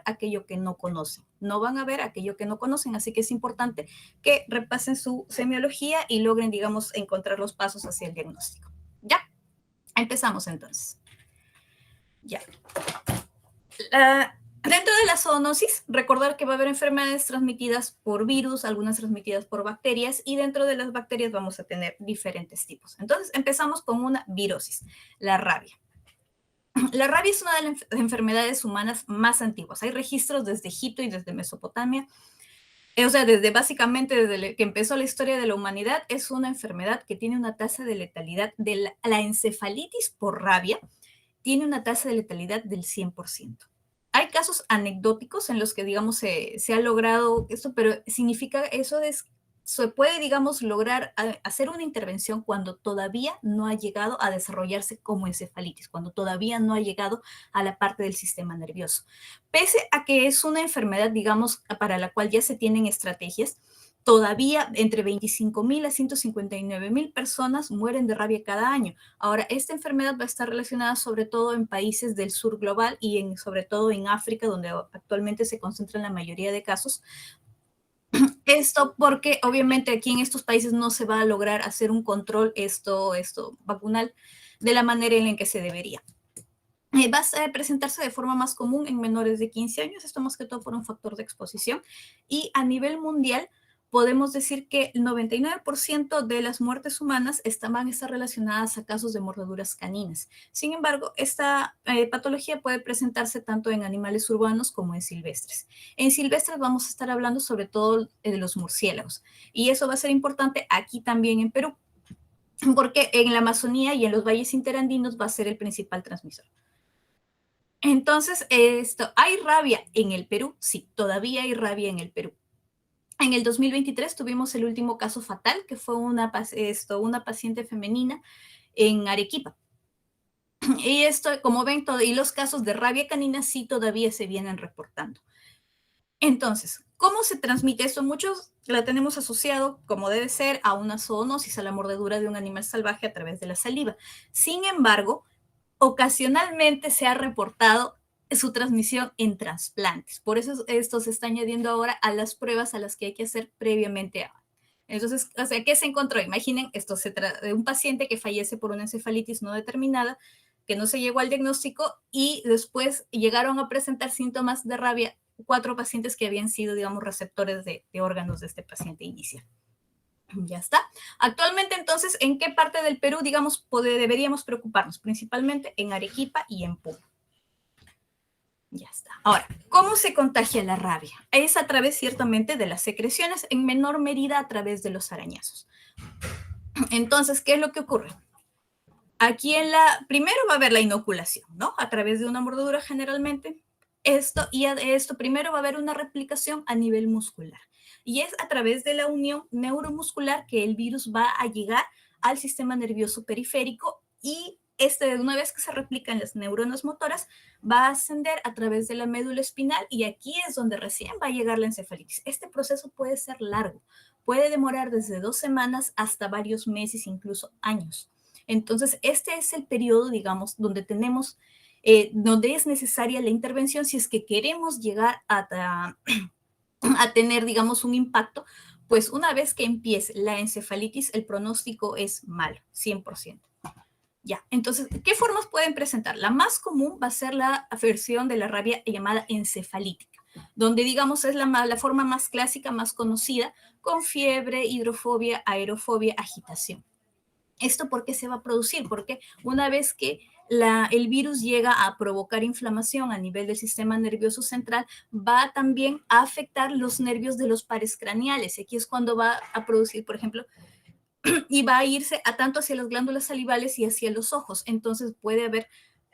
aquello que no conocen. No van a ver aquello que no conocen, así que es importante que repasen su semiología y logren, digamos, encontrar los pasos hacia el diagnóstico. ¿Ya? Empezamos entonces. Ya. Dentro de la zoonosis, recordar que va a haber enfermedades transmitidas por virus, algunas transmitidas por bacterias, y dentro de las bacterias vamos a tener diferentes tipos. Entonces, empezamos con una virosis, la rabia. La rabia es una de las enfermedades humanas más antiguas. Hay registros desde Egipto y desde Mesopotamia. O sea, básicamente desde que empezó la historia de la humanidad, es una enfermedad que tiene una tasa de letalidad de la encefalitis por rabia, tiene una tasa de letalidad del 100%. Hay casos anecdóticos en los que, digamos, se ha logrado esto, pero significa eso se puede, digamos, lograr hacer una intervención cuando todavía no ha llegado a desarrollarse como encefalitis, cuando todavía no ha llegado a la parte del sistema nervioso. Pese a que es una enfermedad, digamos, para la cual ya se tienen estrategias, todavía entre 25,000 a 159,000 personas mueren de rabia cada año. Ahora, esta enfermedad va a estar relacionada sobre todo en países del sur global y sobre todo en África, donde actualmente se concentran la mayoría de casos. Esto porque obviamente aquí en estos países no se va a lograr hacer un control vacunal de la manera en la que se debería. Va a presentarse de forma más común en menores de 15 años, esto más que todo por un factor de exposición, y a nivel mundial podemos decir que el 99% de las muertes humanas van a estar relacionadas a casos de mordeduras caninas. Sin embargo, esta patología puede presentarse tanto en animales urbanos como en silvestres. En silvestres vamos a estar hablando sobre todo de los murciélagos, y eso va a ser importante aquí también en Perú, porque en la Amazonía y en los valles interandinos va a ser el principal transmisor. Entonces, ¿hay rabia en el Perú? Sí, todavía hay rabia en el Perú. En el 2023 tuvimos el último caso fatal, que fue una paciente femenina en Arequipa. Y como ven, y los casos de rabia canina sí todavía se vienen reportando. Entonces, ¿cómo se transmite esto? Muchos la tenemos asociado, como debe ser, a una zoonosis, a la mordedura de un animal salvaje a través de la saliva. Sin embargo, ocasionalmente se ha reportado su transmisión en trasplantes. Por eso esto se está añadiendo ahora a las pruebas a las que hay que hacer previamente. Entonces, o sea, ¿qué se encontró? Imaginen, esto se trata de un paciente que fallece por una encefalitis no determinada, que no se llegó al diagnóstico y después llegaron a presentar síntomas de rabia 4 pacientes que habían sido, digamos, receptores de órganos de este paciente inicial. Ya está. Actualmente, entonces, ¿en qué parte del Perú, digamos, deberíamos preocuparnos? Principalmente en Arequipa y en Puno. Ya está. Ahora, ¿cómo se contagia la rabia? Es a través, ciertamente, de las secreciones, en menor medida a través de los arañazos. Entonces, ¿qué es lo que ocurre? Aquí primero va a haber la inoculación, ¿no? A través de una mordedura generalmente. Esto primero va a haber una replicación a nivel muscular. Y es a través de la unión neuromuscular que el virus va a llegar al sistema nervioso periférico y una vez que se replican las neuronas motoras, va a ascender a través de la médula espinal y aquí es donde recién va a llegar la encefalitis. Este proceso puede ser largo, puede demorar desde 2 semanas hasta varios meses, incluso años. Entonces, este es el periodo, digamos, donde donde es necesaria la intervención si es que queremos llegar a tener, digamos, un impacto, pues una vez que empiece la encefalitis, el pronóstico es malo, 100%. Ya, entonces, ¿qué formas pueden presentar? La más común va a ser la versión de la rabia llamada encefalítica, donde, digamos, es la forma más clásica, más conocida, con fiebre, hidrofobia, aerofobia, agitación. ¿Esto por qué se va a producir? Porque una vez que el virus llega a provocar inflamación a nivel del sistema nervioso central, va también a afectar los nervios de los pares craneales. Aquí es cuando va a producir, por ejemplo, y va a irse tanto hacia las glándulas salivales y hacia los ojos. Entonces puede haber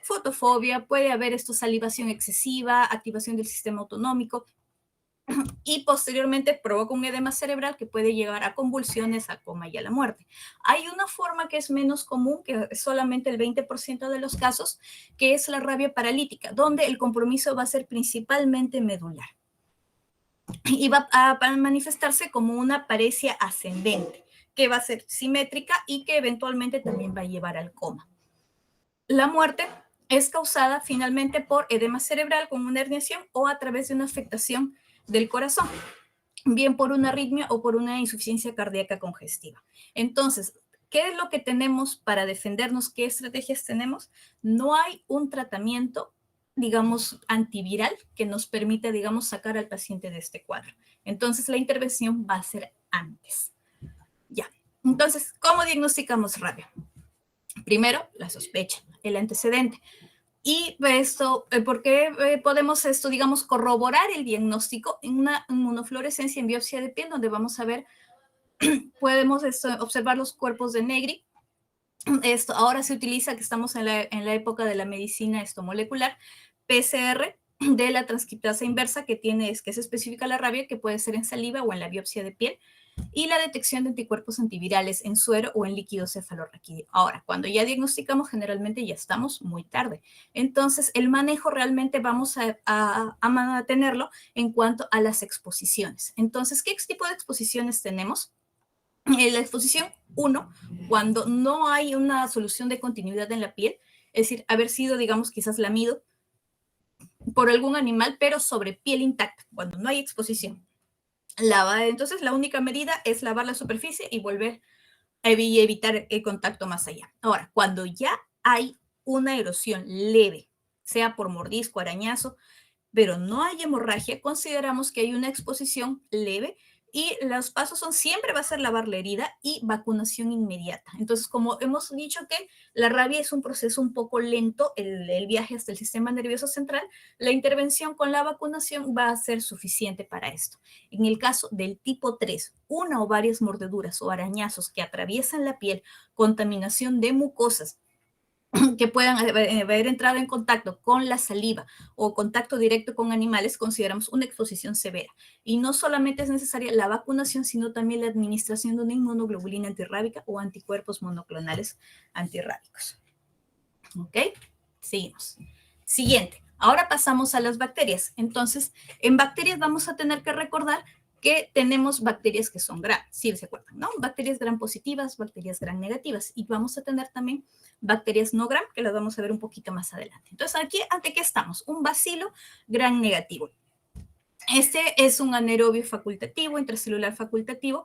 fotofobia, puede haber salivación excesiva, activación del sistema autonómico, y posteriormente provoca un edema cerebral que puede llegar a convulsiones, a coma y a la muerte. Hay una forma que es menos común, que es solamente el 20% de los casos, que es la rabia paralítica, donde el compromiso va a ser principalmente medular y va a manifestarse como una paresia ascendente, que va a ser simétrica y que eventualmente también va a llevar al coma. La muerte es causada finalmente por edema cerebral con una herniación o a través de una afectación del corazón, bien por una arritmia o por una insuficiencia cardíaca congestiva. Entonces, ¿qué es lo que tenemos para defendernos? ¿Qué estrategias tenemos? No hay un tratamiento, digamos, antiviral que nos permita, digamos, sacar al paciente de este cuadro. Entonces, la intervención va a ser antes. Ya. Entonces, ¿cómo diagnosticamos rabia? Primero, la sospecha, el antecedente. Y esto, ¿por qué podemos esto, digamos, corroborar el diagnóstico en una inmunofluorescencia en biopsia de piel, donde vamos a ver, podemos observar los cuerpos de Negri. Esto ahora se utiliza, que estamos en la época de la medicina molecular, PCR de la transcriptasa inversa que es específica a la rabia, que puede ser en saliva o en la biopsia de piel, y la detección de anticuerpos antivirales en suero o en líquido cefalorraquídeo. Ahora, cuando ya diagnosticamos, generalmente ya estamos muy tarde. Entonces, el manejo realmente vamos a mantenerlo en cuanto a las exposiciones. Entonces, ¿qué tipo de exposiciones tenemos? En la exposición 1, cuando no hay una solución de continuidad en la piel, es decir, haber sido, digamos, quizás lamido por algún animal, pero sobre piel intacta, cuando no hay exposición. Entonces, la única medida es lavar la superficie y volver a evitar el contacto más allá. Ahora, cuando ya hay una erosión leve, sea por mordisco, arañazo, pero no hay hemorragia, consideramos que hay una exposición leve y los pasos son siempre va a ser lavar la herida y vacunación inmediata. Entonces, como hemos dicho que la rabia es un proceso un poco lento, el viaje hasta el sistema nervioso central, la intervención con la vacunación va a ser suficiente para esto. En el caso del tipo 3, una o varias mordeduras o arañazos que atraviesan la piel, contaminación de mucosas, que puedan haber entrado en contacto con la saliva o contacto directo con animales, consideramos una exposición severa. Y no solamente es necesaria la vacunación, sino también la administración de una inmunoglobulina antirrábica o anticuerpos monoclonales antirrábicos. ¿Ok? Seguimos. Siguiente. Ahora pasamos a las bacterias. Entonces, en bacterias vamos a tener que recordar que tenemos bacterias que son gram, si se acuerdan, ¿no? Bacterias gram positivas, bacterias gram negativas. Y vamos a tener también bacterias no gram, que las vamos a ver un poquito más adelante. Entonces, aquí, ¿ante qué estamos? Un bacilo gram negativo. Este es un anaerobio facultativo, intracelular facultativo.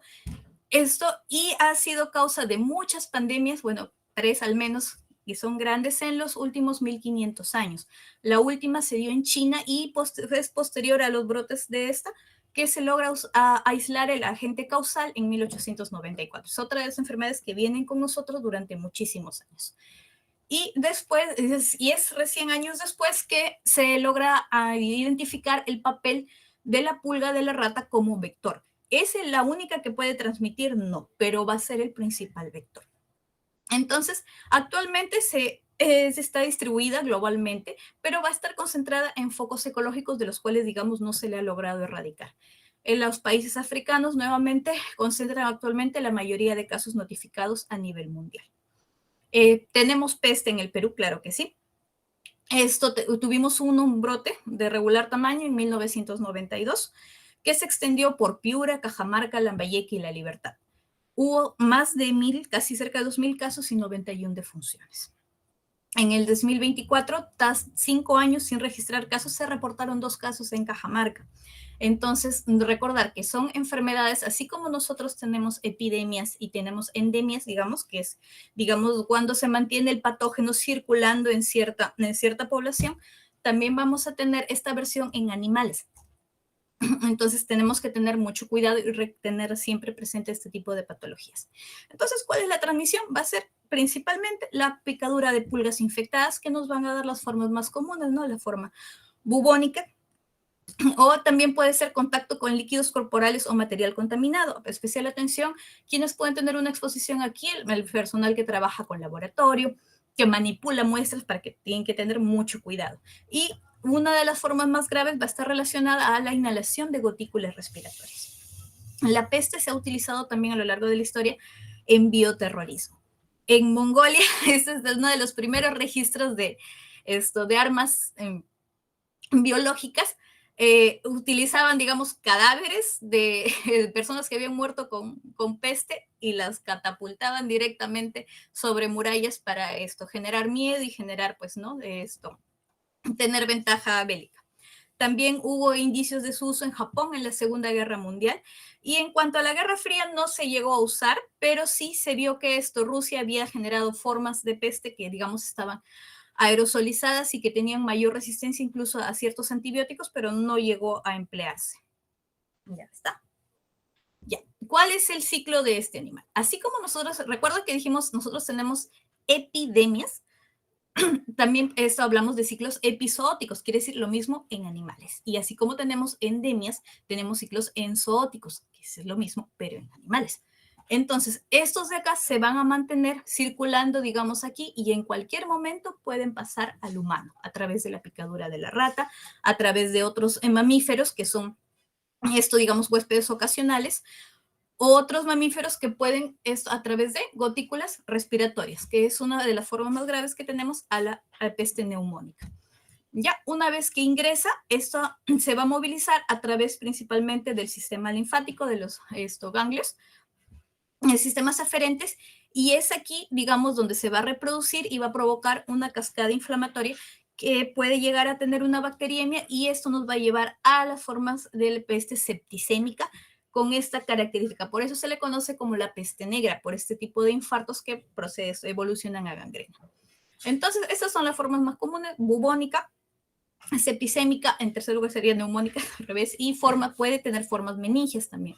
Esto y ha sido causa de muchas pandemias, bueno, 3 al menos, y son grandes en los últimos 1500 años. La última se dio en China y es posterior a los brotes de esta que se logra aislar el agente causal en 1894. Es otra de las enfermedades que vienen con nosotros durante muchísimos años. Y después, y es recién años después que se logra identificar el papel de la pulga de la rata como vector. ¿Es la única que puede transmitir? No, pero va a ser el principal vector. Entonces, actualmente se está distribuida globalmente, pero va a estar concentrada en focos ecológicos de los cuales, digamos, no se le ha logrado erradicar. En los países africanos, nuevamente, concentran actualmente la mayoría de casos notificados a nivel mundial. ¿Tenemos peste en el Perú? Claro que sí. Tuvimos un brote de regular tamaño en 1992 que se extendió por Piura, Cajamarca, Lambayeque y La Libertad. Hubo más de 1000, casi cerca de 2000 casos y 91 defunciones. En el 2024, tras 5 años sin registrar casos, se reportaron 2 casos en Cajamarca. Entonces, recordar que son enfermedades, así como nosotros tenemos epidemias y tenemos endemias, digamos, que es, digamos, cuando se mantiene el patógeno circulando en cierta población, también vamos a tener esta versión en animales. Entonces tenemos que tener mucho cuidado y tener siempre presente este tipo de patologías. Entonces, ¿cuál es la transmisión? Va a ser principalmente la picadura de pulgas infectadas, que nos van a dar las formas más comunes, ¿no? La forma bubónica, o también puede ser contacto con líquidos corporales o material contaminado. Especial atención, quienes pueden tener una exposición aquí, el personal que trabaja con laboratorio, que manipula muestras, para que tienen que tener mucho cuidado. Y una de las formas más graves va a estar relacionada a la inhalación de gotículas respiratorias. La peste se ha utilizado también a lo largo de la historia en bioterrorismo. En Mongolia, este es uno de los primeros registros de armas biológicas. utilizaban, digamos, cadáveres de personas que habían muerto con peste y las catapultaban directamente sobre murallas para esto, generar miedo y generar, pues, ¿no? Esto, tener ventaja bélica. También hubo indicios de su uso en Japón en la Segunda Guerra Mundial. Y en cuanto a la Guerra Fría, no se llegó a usar, pero sí se vio que esto, Rusia había generado formas de peste que, digamos, estaban aerosolizadas y que tenían mayor resistencia incluso a ciertos antibióticos, pero no llegó a emplearse. Ya está. Ya. ¿Cuál es el ciclo de este animal? Así como nosotros, recuerda que dijimos, nosotros tenemos epidemias, también esto hablamos de ciclos epizooticos, quiere decir lo mismo en animales. Y así como tenemos endemias, tenemos ciclos enzooticos, que es lo mismo, pero en animales. Entonces, estos de acá se van a mantener circulando, digamos, aquí y en cualquier momento pueden pasar al humano a través de la picadura de la rata, a través de otros mamíferos que son, esto, digamos, huéspedes ocasionales, otros mamíferos que pueden, esto a través de gotículas respiratorias, que es una de las formas más graves que tenemos a la peste neumónica. Ya una vez que ingresa, esto se va a movilizar a través principalmente del sistema linfático, de los ganglios, sistemas aferentes, y es aquí, digamos, donde se va a reproducir y va a provocar una cascada inflamatoria que puede llegar a tener una bacteriemia, y esto nos va a llevar a las formas de la peste septicémica con esta característica. Por eso se le conoce como la peste negra, por este tipo de infartos que evolucionan a gangrena. Entonces, estas son las formas más comunes: bubónica, septicémica, en tercer lugar sería neumónica, al revés, y puede tener formas meningias también,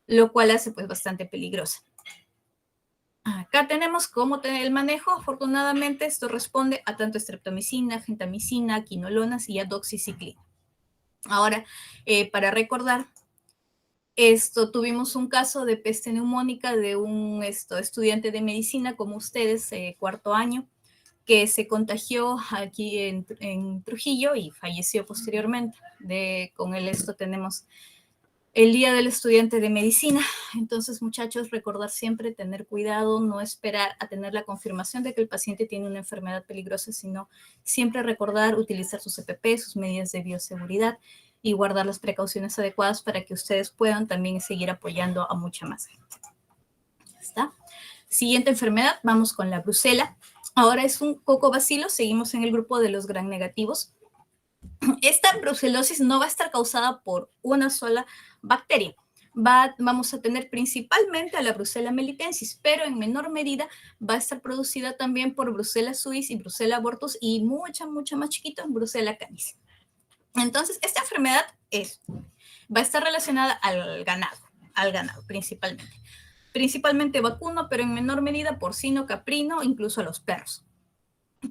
lo cual hace pues bastante peligrosa. Acá tenemos cómo tener el manejo. Afortunadamente, esto responde a tanto streptomicina, gentamicina, quinolonas y a doxiciclina. Ahora, para recordar, tuvimos un caso de peste neumónica de un estudiante de medicina, como ustedes, cuarto año, que se contagió aquí en Trujillo y falleció posteriormente. Con esto tenemos el Día del Estudiante de Medicina. Entonces, muchachos, recordar siempre, tener cuidado, no esperar a tener la confirmación de que el paciente tiene una enfermedad peligrosa, sino siempre recordar utilizar sus EPP, sus medidas de bioseguridad, y guardar las precauciones adecuadas para que ustedes puedan también seguir apoyando a mucha más gente. ¿Ya está? Siguiente enfermedad, vamos con la brucela. Ahora es un cocobacilo, seguimos en el grupo de los gram negativos. Esta brucelosis no va a estar causada por una sola bacteria. Vamos a tener principalmente a la Brucella melitensis, pero en menor medida va a estar producida también por Brucella suis y Brucella abortus, y mucha más chiquito, Brucella canis. Entonces, esta enfermedad va a estar relacionada al ganado principalmente vacuno, pero en menor medida porcino, caprino, incluso a los perros.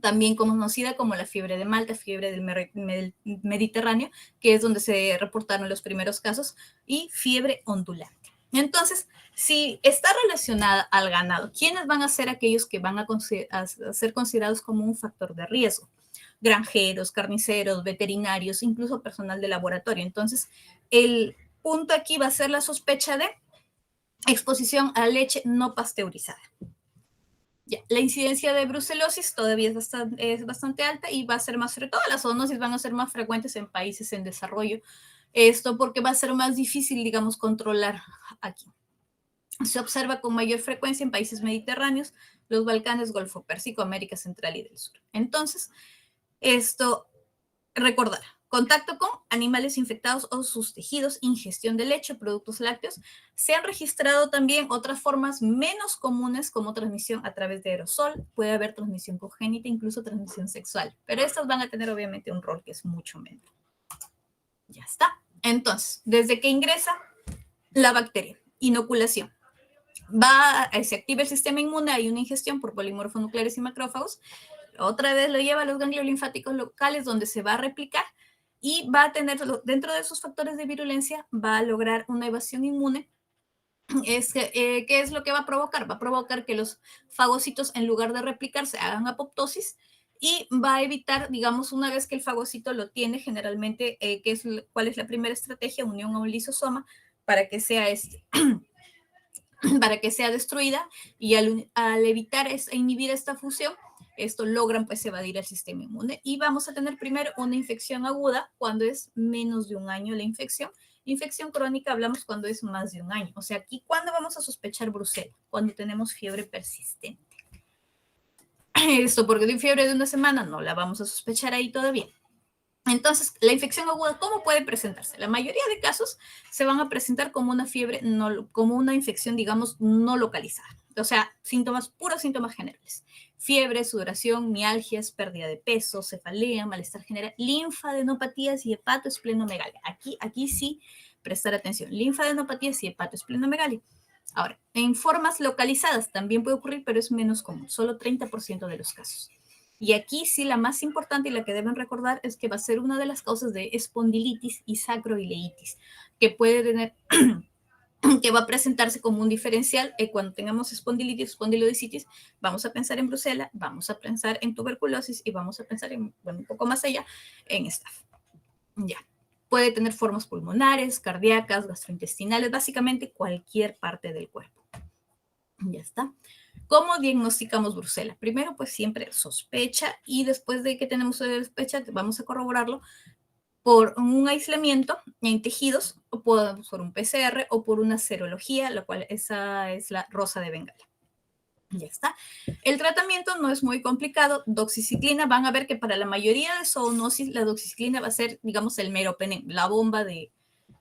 También conocida como la fiebre de Malta, fiebre del Mediterráneo, que es donde se reportaron los primeros casos, y fiebre ondulante. Entonces, si está relacionada al ganado, ¿quiénes van a ser aquellos que van a ser considerados como un factor de riesgo? Granjeros, carniceros, veterinarios, incluso personal de laboratorio. Entonces, el punto aquí va a ser la sospecha de exposición a leche no pasteurizada. Ya, la incidencia de brucelosis todavía es bastante alta, y va a ser más, sobre todo las zoonosis van a ser más frecuentes en países en desarrollo. Esto porque va a ser más difícil, digamos, controlar aquí. Se observa con mayor frecuencia en países mediterráneos, los Balcanes, Golfo Pérsico, América Central y del Sur. Entonces, recordar, contacto con animales infectados o sus tejidos, ingestión de leche, productos lácteos. Se han registrado también otras formas menos comunes, como transmisión a través de aerosol, puede haber transmisión congénita, incluso transmisión sexual, pero estas van a tener obviamente un rol que es mucho menor. Ya está. Entonces, desde que ingresa la bacteria, inoculación. Se activa el sistema inmune, hay una ingestión por polimorfonucleares y macrófagos, otra vez lo lleva a los ganglios linfáticos locales, donde se va a replicar y va a tener, dentro de esos factores de virulencia, va a lograr una evasión inmune. ¿Qué es lo que va a provocar? Va a provocar que los fagocitos, en lugar de replicarse, hagan apoptosis, y va a evitar, digamos, una vez que el fagocito lo tiene, generalmente, ¿cuál es la primera estrategia? Unión a un lisosoma para que sea para que sea destruida, y al evitar inhibir esta fusión, Esto logran pues evadir el sistema inmune y vamos a tener primero una infección aguda cuando es menos de un año la infección. Infección crónica hablamos cuando es más de un año. O sea, aquí, ¿cuándo vamos a sospechar brucela? Cuando tenemos fiebre persistente. Esto porque de fiebre de una semana no la vamos a sospechar ahí todavía. Entonces, la infección aguda, ¿cómo puede presentarse? La mayoría de casos se van a presentar como una fiebre, como una infección, digamos, no localizada. O sea, síntomas, puros síntomas generales. Fiebre, sudoración, mialgias, pérdida de peso, cefalea, malestar general, linfadenopatías y hepatoesplenomegalia. Aquí sí prestar atención. Linfadenopatías y hepatoesplenomegalia. Ahora, en formas localizadas también puede ocurrir, pero es menos común, solo 30% de los casos. Y aquí sí la más importante y la que deben recordar es que va a ser una de las causas de espondilitis y sacroileitis, que puede tener, que va a presentarse como un diferencial. Cuando tengamos espondilitis, espondilodicitis, vamos a pensar en brucela, vamos a pensar en tuberculosis y vamos a pensar en, bueno, un poco más allá, en staph. Ya. Puede tener formas pulmonares, cardíacas, gastrointestinales, básicamente cualquier parte del cuerpo. Ya está. ¿Cómo diagnosticamos brucela? Primero, pues siempre sospecha y después de que tenemos sospecha, vamos a corroborarlo por un aislamiento en tejidos, o por un PCR o por una serología, la cual esa es la rosa de Bengala. Ya está. El tratamiento no es muy complicado. Doxiciclina, van a ver que para la mayoría de zoonosis, la doxiciclina va a ser, digamos, el meropenem, la bomba de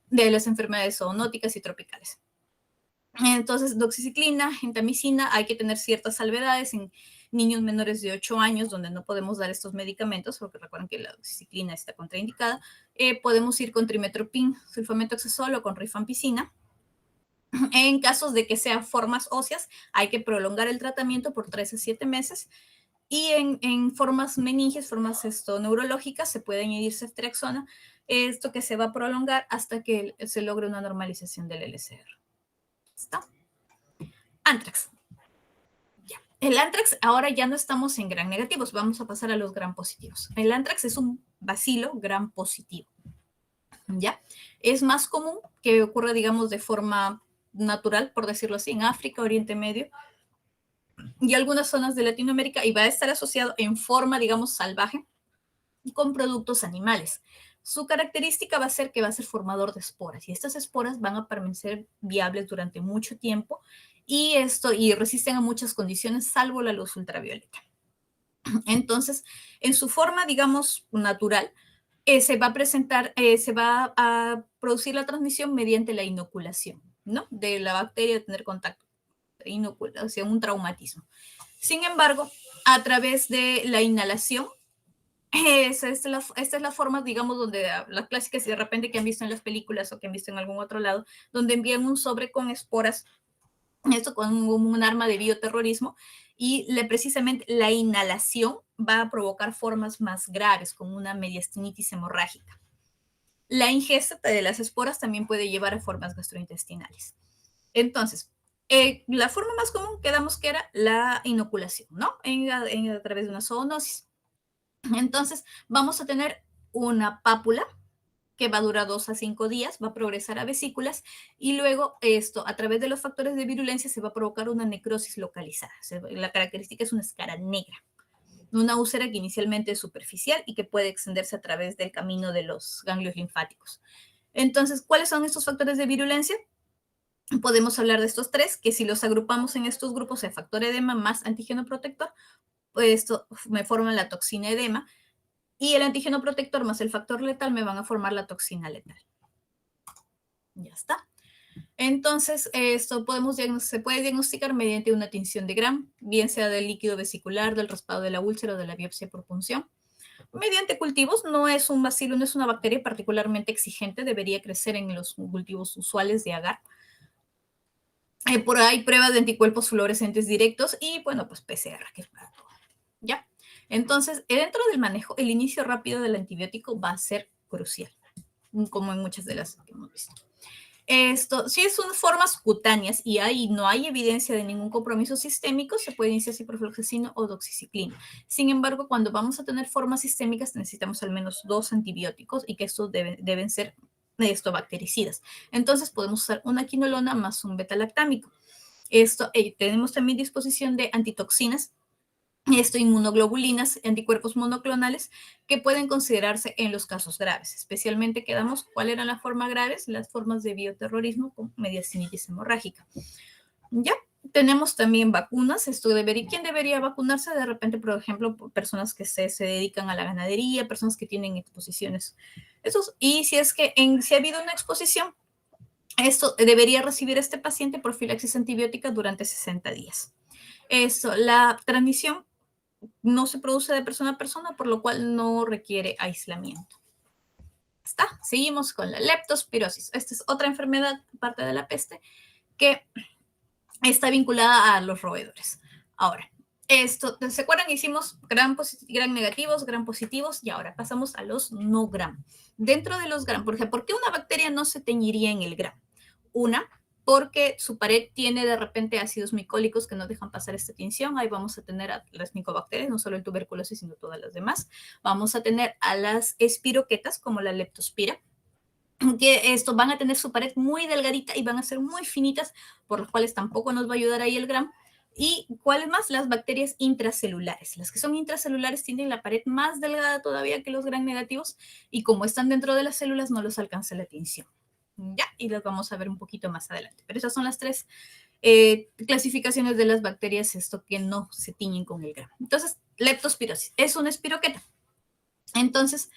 las enfermedades zoonóticas y tropicales. Entonces, doxiciclina, gentamicina, hay que tener ciertas salvedades en niños menores de 8 años donde no podemos dar estos medicamentos, porque recuerden que la doxiciclina está contraindicada. Podemos ir con trimetoprim, sulfamethoxazol o con rifampicina. En casos de que sean formas óseas, hay que prolongar el tratamiento por 3 a 7 meses. Y en formas meninges, formas neurológicas, se puede añadir ceftriaxona, esto que se va a prolongar hasta que se logre una normalización del LCR. ¿Está? Antrax. Ya. El antrax, ahora ya no estamos en gram negativos, vamos a pasar a los gram positivos. El antrax es un bacilo gram positivo. ¿Ya? Es más común que ocurra, digamos, de forma natural, por decirlo así, en África, Oriente Medio y algunas zonas de Latinoamérica, y va a estar asociado en forma, digamos, salvaje con productos animales. Su característica va a ser que va a ser formador de esporas y estas esporas van a permanecer viables durante mucho tiempo y resisten a muchas condiciones salvo la luz ultravioleta. Entonces, en su forma, digamos, natural, se va a presentar, se va a producir la transmisión mediante la inoculación, ¿no? De la bacteria, de tener contacto, inoculación, un traumatismo. Sin embargo, a través de la inhalación, esta es la forma, digamos, donde las clásicas y de repente que han visto en las películas o que han visto en algún otro lado, donde envían un sobre con esporas, esto con un arma de bioterrorismo, y precisamente la inhalación va a provocar formas más graves, como una mediastinitis hemorrágica. La ingesta de las esporas también puede llevar a formas gastrointestinales. Entonces, la forma más común quedamos que era la inoculación, ¿no? A través de una zoonosis. Entonces, vamos a tener una pápula que va a durar 2 a 5 días, va a progresar a vesículas y luego esto, a través de los factores de virulencia, se va a provocar una necrosis localizada. La característica es una escara negra, una úlcera que inicialmente es superficial y que puede extenderse a través del camino de los ganglios linfáticos. Entonces, ¿cuáles son estos factores de virulencia? Podemos hablar de estos tres, que si los agrupamos en estos grupos, el factor edema más antígeno protector, pues esto me forma la toxina edema, y el antígeno protector más el factor letal me van a formar la toxina letal. Ya está. Entonces, esto se puede diagnosticar mediante una tinción de Gram, bien sea del líquido vesicular, del raspado de la úlcera o de la biopsia por punción. Mediante cultivos, no es un bacilo, no es una bacteria particularmente exigente, debería crecer en los cultivos usuales de agar. Por ahí pruebas de anticuerpos fluorescentes directos y, bueno, pues PCR, que es para todo. ¿Ya? Entonces, dentro del manejo, el inicio rápido del antibiótico va a ser crucial, como en muchas de las que hemos visto. Si son formas cutáneas y no hay evidencia de ningún compromiso sistémico, se puede iniciar ciprofloxacino o doxiciclina. Sin embargo, cuando vamos a tener formas sistémicas, necesitamos al menos 2 antibióticos y que estos deben ser bactericidas. Entonces, podemos usar una quinolona más un betalactámico. Tenemos también disposición de antitoxinas inmunoglobulinas, anticuerpos monoclonales, que pueden considerarse en los casos graves. Especialmente quedamos, ¿cuáles eran las formas graves? Las formas de bioterrorismo con mediastinitis hemorrágica. Ya, tenemos también vacunas. ¿Quién debería vacunarse? De repente, por ejemplo, personas que se dedican a la ganadería, personas que tienen exposiciones. Y si es que si ha habido una exposición, esto debería recibir este paciente profilaxis antibiótica durante 60 días. La transmisión no se produce de persona a persona, por lo cual no requiere aislamiento. ¿Está? Seguimos con la leptospirosis. Esta es otra enfermedad, parte de la peste, que está vinculada a los roedores. Ahora, ¿se acuerdan? Hicimos gram negativos, gram positivos, y ahora pasamos a los no gram. Dentro de los gram, ¿por qué una bacteria no se teñiría en el gram? Una, porque su pared tiene de repente ácidos micólicos que no dejan pasar esta tinción. Ahí vamos a tener a las micobacterias, no solo el tuberculosis, sino todas las demás. Vamos a tener a las espiroquetas, como la leptospira, que van a tener su pared muy delgadita y van a ser muy finitas, por las cuales tampoco nos va a ayudar ahí el gram. ¿Y cuáles más? Las bacterias intracelulares. Las que son intracelulares tienen la pared más delgada todavía que los gram negativos, y como están dentro de las células no los alcanza la tinción. Ya, y las vamos a ver un poquito más adelante. Pero esas son las tres clasificaciones de las bacterias que no se tiñen con el gram. Entonces, leptospirosis es una espiroqueta. Entonces,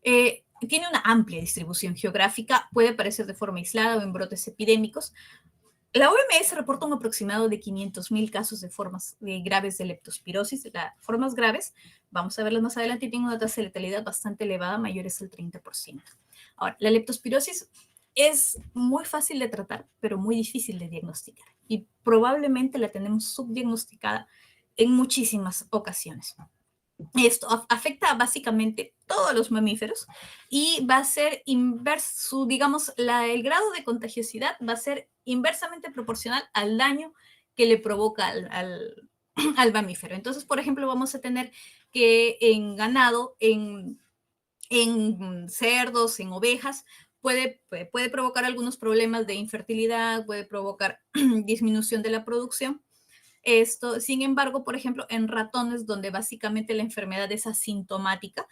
tiene una amplia distribución geográfica, puede aparecer de forma aislada o en brotes epidémicos. La OMS reporta un aproximado de 500,000 casos de formas graves de leptospirosis. Las formas graves, vamos a verlas más adelante, tienen una tasa de letalidad bastante elevada, mayores al 30%. Ahora, la leptospirosis es muy fácil de tratar, pero muy difícil de diagnosticar. Y probablemente la tenemos subdiagnosticada en muchísimas ocasiones. Esto afecta básicamente todos los mamíferos y va a ser inverso, digamos, el grado de contagiosidad va a ser inversamente proporcional al daño que le provoca al mamífero. Entonces, por ejemplo, vamos a tener que en ganado, en cerdos, en ovejas, puede provocar algunos problemas de infertilidad, puede provocar disminución de la producción. Sin embargo, por ejemplo, en ratones, donde básicamente la enfermedad es asintomática,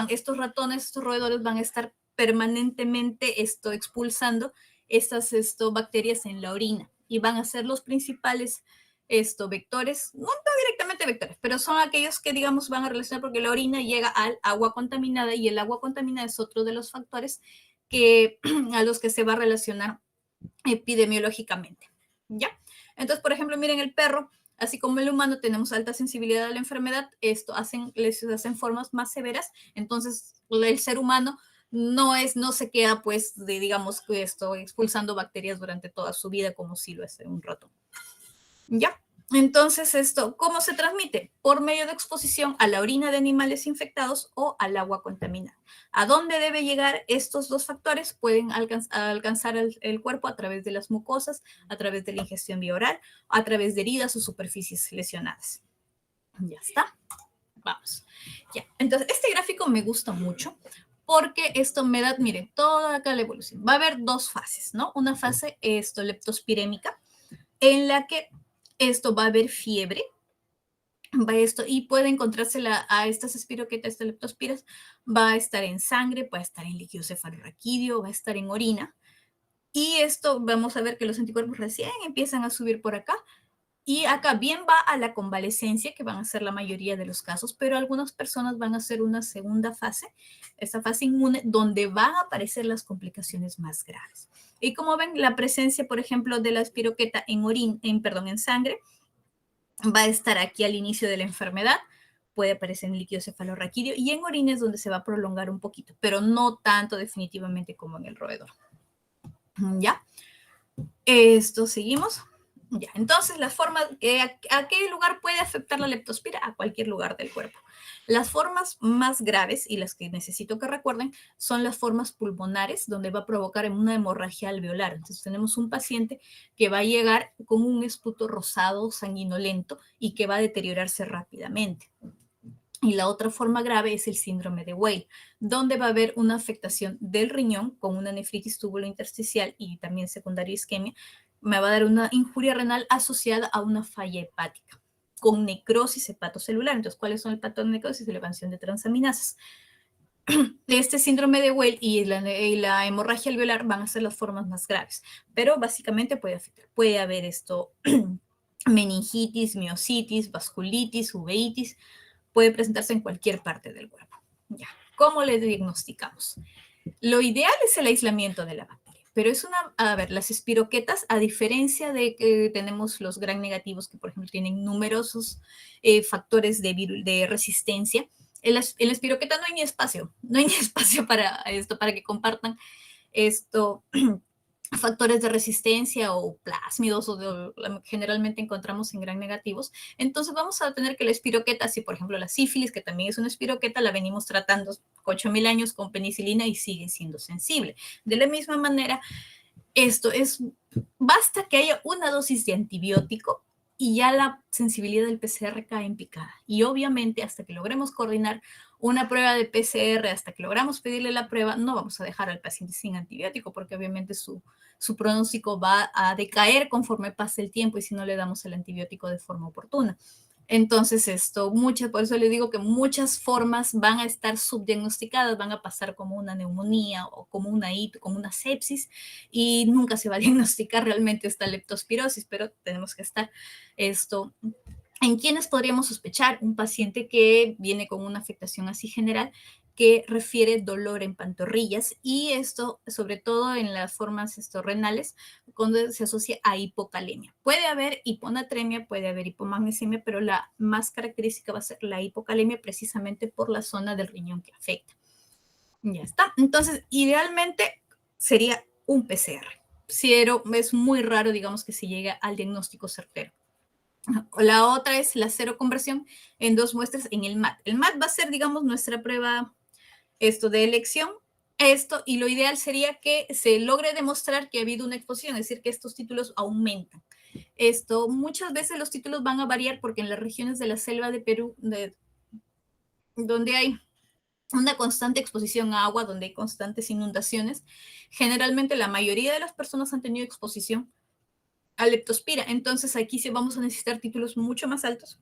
estos ratones, estos roedores van a estar permanentemente expulsando estas bacterias en la orina y van a ser los principales vectores, no directamente vectores, pero son aquellos que, digamos, van a relacionar, porque la orina llega al agua contaminada y el agua contaminada es otro de los factores a los que se va a relacionar epidemiológicamente. ¿Ya? Entonces, por ejemplo, miren, el perro, así como el humano, tenemos alta sensibilidad a la enfermedad, les hacen formas más severas. Entonces, el ser humano no se queda, pues, digamos, expulsando bacterias durante toda su vida como si lo hace un ratón. ¿Ya? Entonces, ¿cómo se transmite? Por medio de exposición a la orina de animales infectados o al agua contaminada. ¿A dónde debe llegar estos dos factores? Pueden alcanzar el cuerpo a través de las mucosas, a través de la ingestión vía oral, a través de heridas o superficies lesionadas. Ya está. Vamos. Ya. Entonces, este gráfico me gusta mucho porque esto me da, miren, toda acá la evolución. Va a haber dos fases, ¿no? Una fase leptospirémica, en la que va a haber fiebre, y puede encontrarse a estas espiroquetas, estas leptospiras, va a estar en sangre, va a estar en líquido cefalorraquídeo, va a estar en orina, y vamos a ver que los anticuerpos recién empiezan a subir por acá, y acá bien va a la convalecencia, que van a ser la mayoría de los casos, pero algunas personas van a hacer una segunda fase, esta fase inmune, donde van a aparecer las complicaciones más graves. Y como ven, la presencia, por ejemplo, de la espiroqueta en sangre, va a estar aquí al inicio de la enfermedad, puede aparecer en líquido cefalorraquídeo, y en orina es donde se va a prolongar un poquito, pero no tanto definitivamente como en el roedor. ¿Ya? Seguimos. Ya, entonces las formas, ¿a qué lugar puede afectar la leptospira? A cualquier lugar del cuerpo. Las formas más graves y las que necesito que recuerden son las formas pulmonares, donde va a provocar una hemorragia alveolar. Entonces tenemos un paciente que va a llegar con un esputo rosado, sanguinolento, y que va a deteriorarse rápidamente. Y la otra forma grave es el síndrome de Weil, donde va a haber una afectación del riñón con una nefritis túbulo-intersticial y también secundaria isquemia. Me va a dar una injuria renal asociada a una falla hepática. con necrosis hepatocelular. Entonces, ¿cuáles son el patrón de necrosis? Elevación de transaminasas. Este síndrome de Weil y la hemorragia alveolar van a ser las formas más graves, pero básicamente puede afectar. Puede haber esto, meningitis, miositis, vasculitis, uveitis, puede presentarse en cualquier parte del cuerpo. Ya. ¿Cómo le diagnosticamos? Lo ideal es el aislamiento de la bacteria, pero a ver, las espiroquetas, a diferencia de que tenemos los gram negativos, que por ejemplo tienen numerosos factores de resistencia, en la espiroqueta no hay ni espacio, no hay ni espacio para esto, para que compartan esto, factores de resistencia o plásmidos, generalmente encontramos en gram negativos. Entonces vamos a tener que la espiroqueta, si por ejemplo la sífilis, que también es una espiroqueta, la venimos tratando 8.000 años con penicilina y sigue siendo sensible. De la misma manera, basta que haya una dosis de antibiótico y ya la sensibilidad del PCR cae en picada. Y obviamente hasta que logremos coordinar una prueba de PCR, hasta que logramos pedirle la prueba, no vamos a dejar al paciente sin antibiótico porque obviamente su pronóstico va a decaer conforme pase el tiempo y si no le damos el antibiótico de forma oportuna. Entonces, por eso le digo que muchas formas van a estar subdiagnosticadas, van a pasar como una neumonía o como una como una sepsis y nunca se va a diagnosticar realmente esta leptospirosis, pero tenemos que estar ¿En quiénes podríamos sospechar? Un paciente que viene con una afectación así general que refiere dolor en pantorrillas y esto, sobre todo en las formas renales, cuando se asocia a hipocalemia. Puede haber hiponatremia, puede haber hipomagnesemia, pero la más característica va a ser la hipocalemia precisamente por la zona del riñón que afecta. Ya está. Entonces, idealmente sería un PCR. Pero es muy raro, digamos, que se llegue al diagnóstico certero. La otra es la seroconversión en 2 muestras en el MAT. El MAT va a ser, digamos, nuestra prueba de elección. Y lo ideal sería que se logre demostrar que ha habido una exposición, es decir, que estos títulos aumentan. Muchas veces los títulos van a variar porque en las regiones de la selva de Perú, donde hay una constante exposición a agua, donde hay constantes inundaciones, generalmente la mayoría de las personas han tenido exposición a leptospira. Entonces aquí sí vamos a necesitar títulos mucho más altos,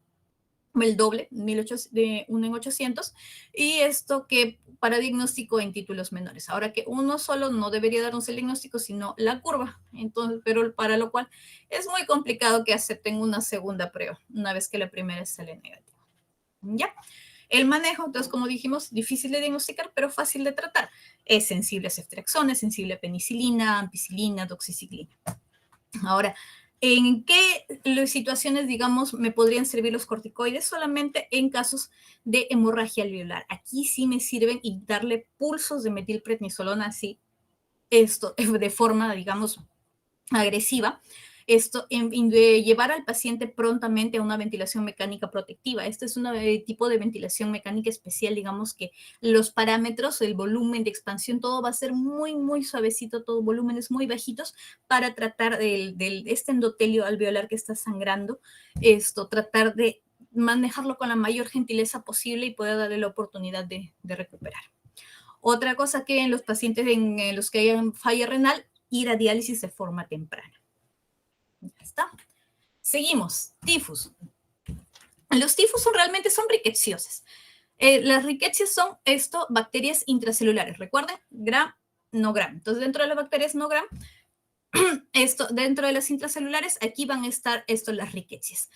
el doble, de 1 en 800, y que para diagnóstico en títulos menores. Ahora que uno solo no debería darnos el diagnóstico, sino la curva. Entonces, pero para lo cual es muy complicado que acepten una segunda prueba, una vez que la primera sale negativa. ¿Ya? El manejo, entonces, como dijimos, difícil de diagnosticar, pero fácil de tratar. Es sensible a ceftriaxona, es sensible a penicilina, ampicilina, doxiciclina. Ahora, ¿en qué situaciones, digamos, me podrían servir los corticoides? Solamente en casos de hemorragia alveolar. Aquí sí me sirven y darle pulsos de metilprednisolona así, de forma, digamos, agresiva, de llevar al paciente prontamente a una ventilación mecánica protectiva. Este es un tipo de ventilación mecánica especial, digamos que los parámetros, el volumen de expansión, todo va a ser muy, muy suavecito, todo volúmenes muy bajitos para tratar este endotelio alveolar que está sangrando, tratar de manejarlo con la mayor gentileza posible y poder darle la oportunidad de recuperar. Otra cosa que en los pacientes en los que hayan falla renal, ir a diálisis de forma temprana. Ya está. Seguimos. Tifus. Los tifus realmente son rickettsiosas. Las rickettsias son bacterias intracelulares. Recuerden, gram, no gram. Entonces, dentro de las bacterias no gram, dentro de las intracelulares, aquí van a estar las rickettsias,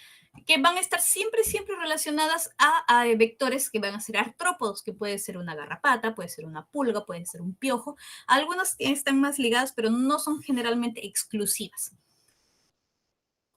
que van a estar siempre, siempre relacionadas a vectores que van a ser artrópodos, que puede ser una garrapata, puede ser una pulga, puede ser un piojo. Algunas están más ligadas, pero no son generalmente exclusivas.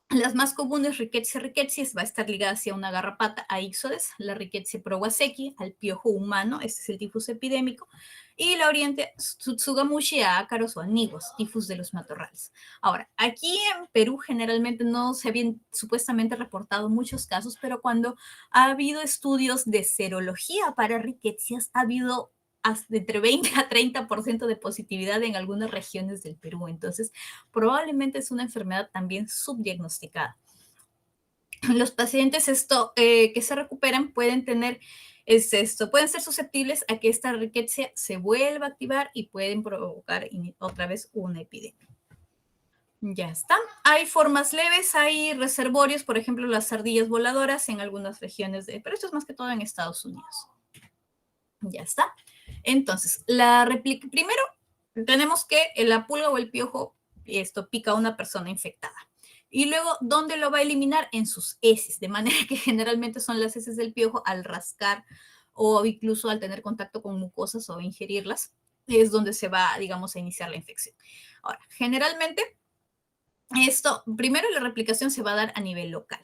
Las más comunes, Rickettsia rickettsias, va a estar ligada hacia una garrapata, a Ixodes, la Rickettsia prowazekii, al piojo humano, este es el tifus epidémico, y la oriente Tsugamushi a ácaros o aniguos, tifus de los matorrales. Ahora, aquí en Perú generalmente no se habían supuestamente reportado muchos casos, pero cuando ha habido estudios de serología para rickettsias, ha habido hasta entre 20 a 30% de positividad en algunas regiones del Perú. Entonces, probablemente es una enfermedad también subdiagnosticada. Los pacientes que se recuperan pueden tener pueden ser susceptibles a que esta ricketsia se vuelva a activar y pueden provocar otra vez una epidemia. Ya está. Hay formas leves, hay reservorios, por ejemplo, las ardillas voladoras en algunas regiones, pero esto es más que todo en Estados Unidos. Ya está. Entonces, primero tenemos que la pulga o el piojo, esto pica a una persona infectada. Y luego, ¿dónde lo va a eliminar? En sus heces, de manera que generalmente son las heces del piojo al rascar o incluso al tener contacto con mucosas o ingerirlas, es donde se va, digamos, a iniciar la infección. Ahora, generalmente esto, primero la replicación se va a dar a nivel local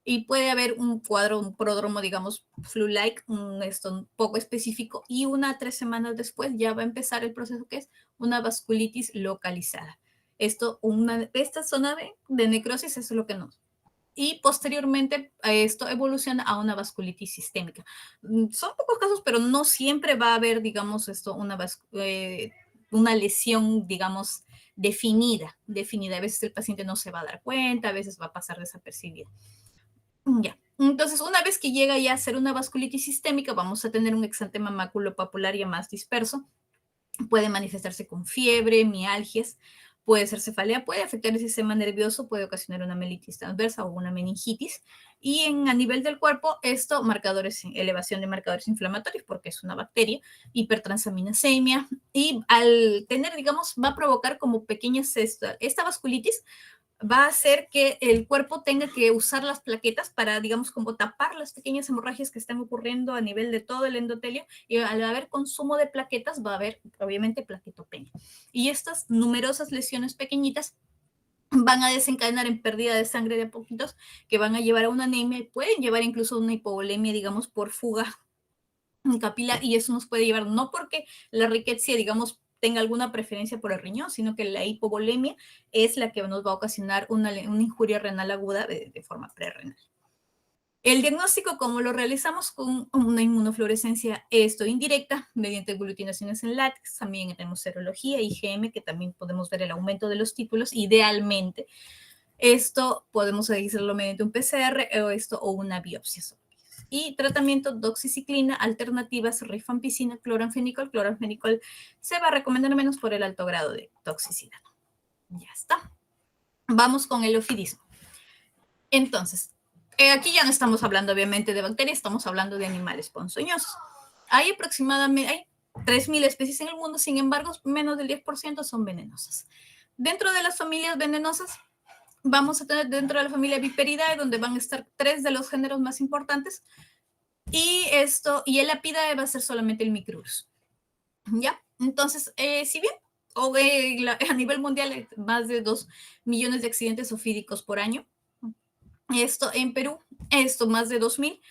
y puede haber un cuadro, un pródromo, digamos, flu-like, un poco específico, y 1 a 3 semanas después ya va a empezar el proceso que es una vasculitis localizada. Esta zona de necrosis es lo que nos. Y posteriormente esto evoluciona a una vasculitis sistémica. Son pocos casos, pero no siempre va a haber, digamos, una lesión, digamos, definida. A veces el paciente no se va a dar cuenta, a veces va a pasar desapercibido. Ya. Entonces, una vez que llega ya a ser una vasculitis sistémica, vamos a tener un exantema maculopapular ya más disperso. Puede manifestarse con fiebre, mialgias, puede ser cefalea, puede afectar el sistema nervioso, puede ocasionar una mielitis transversa o una meningitis. Y a nivel del cuerpo, elevación de marcadores inflamatorios, porque es una bacteria, hipertransaminasemia, y al tener, digamos, va a provocar como pequeñas, esta vasculitis va a hacer que el cuerpo tenga que usar las plaquetas para, digamos, como tapar las pequeñas hemorragias que están ocurriendo a nivel de todo el endotelio, y al haber consumo de plaquetas va a haber, obviamente, plaquetopenia. Y estas numerosas lesiones pequeñitas van a desencadenar en pérdida de sangre de a poquitos, que van a llevar a una anemia y pueden llevar incluso a una hipovolemia, digamos, por fuga capilar, y eso nos puede llevar, no porque la riqueza, digamos, tenga alguna preferencia por el riñón, sino que la hipovolemia es la que nos va a ocasionar una injuria renal aguda de forma prerrenal. El diagnóstico, como lo realizamos con una inmunofluorescencia indirecta, mediante glutinaciones en látex, también tenemos serología, IgM, que también podemos ver el aumento de los títulos, idealmente. Esto podemos hacerlo mediante un PCR o una biopsia. Y tratamiento doxiciclina, alternativas, rifampicina, cloranfenicol. Cloranfenicol se va a recomendar menos por el alto grado de toxicidad. Ya está. Vamos con el ofidismo. Entonces, aquí ya no estamos hablando obviamente de bacterias, estamos hablando de animales ponzoñosos. Hay aproximadamente 3.000 especies en el mundo, sin embargo, menos del 10% son venenosas. Dentro de las familias venenosas, vamos a tener dentro de la familia Viperidae, donde van a estar 3 de los géneros más importantes, y el Apidae va a ser solamente el Micrurus. ¿Ya? Entonces, si bien a nivel mundial hay más de 2 millones de accidentes ofídicos por año, en Perú, más de 2.000.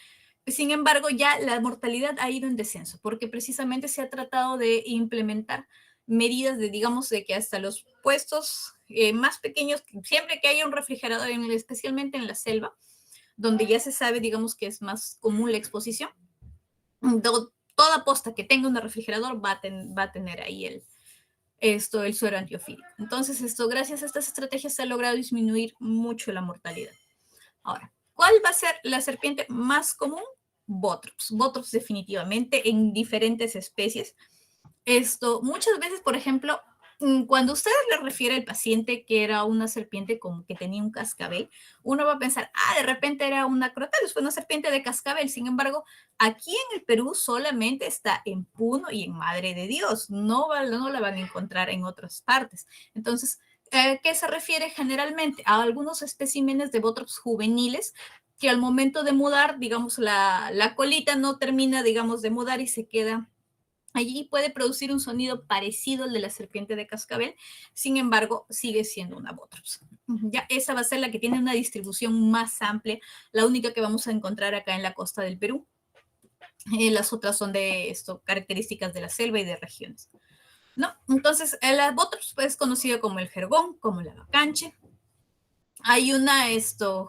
Sin embargo, ya la mortalidad ha ido en descenso, porque precisamente se ha tratado de implementar medidas digamos, de que hasta los puestos más pequeños, siempre que haya un refrigerador, especialmente en la selva, donde ya se sabe, digamos, que es más común la exposición, toda posta que tenga un refrigerador va a tener ahí el suero antiofídico. Entonces, gracias a estas estrategias se ha logrado disminuir mucho la mortalidad. Ahora, ¿cuál va a ser la serpiente más común? Botrops. Botrops definitivamente en diferentes especies. Muchas veces, por ejemplo, cuando usted le refiere al paciente que era una serpiente como que tenía un cascabel, uno va a pensar, de repente era una crotalus, fue una serpiente de cascabel. Sin embargo, aquí en el Perú solamente está en Puno y en Madre de Dios. No la van a encontrar en otras partes. Entonces, ¿qué se refiere generalmente? A algunos especímenes de Botrops juveniles que al momento de mudar, digamos, la colita no termina, digamos, de mudar y se queda allí, puede producir un sonido parecido al de la serpiente de cascabel, sin embargo, sigue siendo una Botrops. Ya esa va a ser la que tiene una distribución más amplia, la única que vamos a encontrar acá en la costa del Perú. Las otras son de características de la selva y de regiones. ¿No? Entonces, la Botrops es conocida como el jergón, como la bacanche. Hay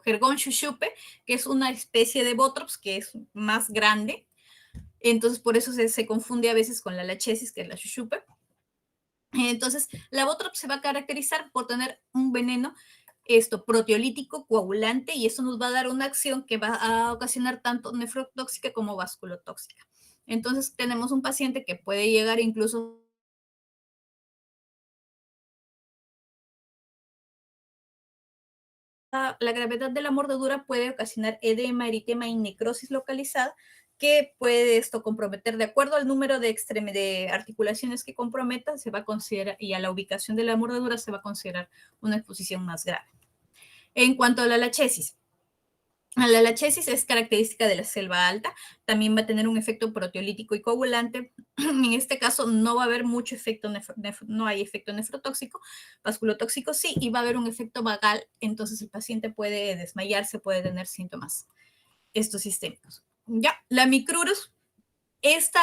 jergón chuchupe, que es una especie de Botrops que es más grande. Entonces, por eso se confunde a veces con la lachesis, que es la chuchupe. Entonces, la Botrops se va a caracterizar por tener un veneno proteolítico, coagulante, y eso nos va a dar una acción que va a ocasionar tanto nefrotóxica como vasculotóxica. Entonces, tenemos un paciente que puede llegar incluso la gravedad de la mordedura puede ocasionar edema, eritema y necrosis localizada, que puede esto comprometer, de acuerdo al número de articulaciones que comprometa, se va a considerar, y a la ubicación de la mordedura se va a considerar una exposición más grave. En cuanto a la lachesis, la lachesis es característica de la selva alta, también va a tener un efecto proteolítico y coagulante. En este caso no va a haber mucho efecto, no hay efecto nefrotóxico, vasculotóxico sí, y va a haber un efecto vagal, entonces el paciente puede desmayarse, puede tener síntomas estos sistémicos. Ya, la micrurus,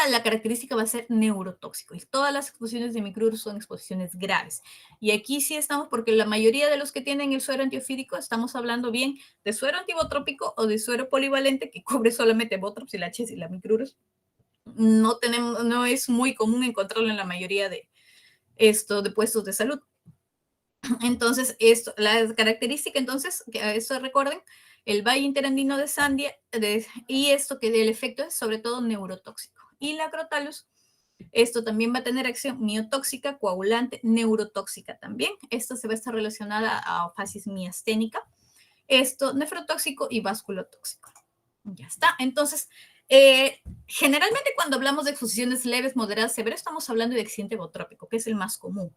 la característica va a ser neurotóxico y todas las exposiciones de micrurus son exposiciones graves. Y aquí sí estamos, porque la mayoría de los que tienen el suero antiofídico, estamos hablando bien de suero antibotrópico o de suero polivalente que cubre solamente botrops y la HES y la micrurus. No es muy común encontrarlo en la mayoría de puestos de salud. Entonces, la característica, entonces, que eso recuerden, el valle interandino de Sandia, y esto que el efecto es sobre todo neurotóxico. Y la Crotalus, esto también va a tener acción miotóxica, coagulante, neurotóxica también. Esto se va a estar relacionada a fasis miasténica, nefrotóxico y vasculotóxico. Ya está. Entonces, generalmente cuando hablamos de exposiciones leves, moderadas, severas, estamos hablando de accidente botrópico, que es el más común.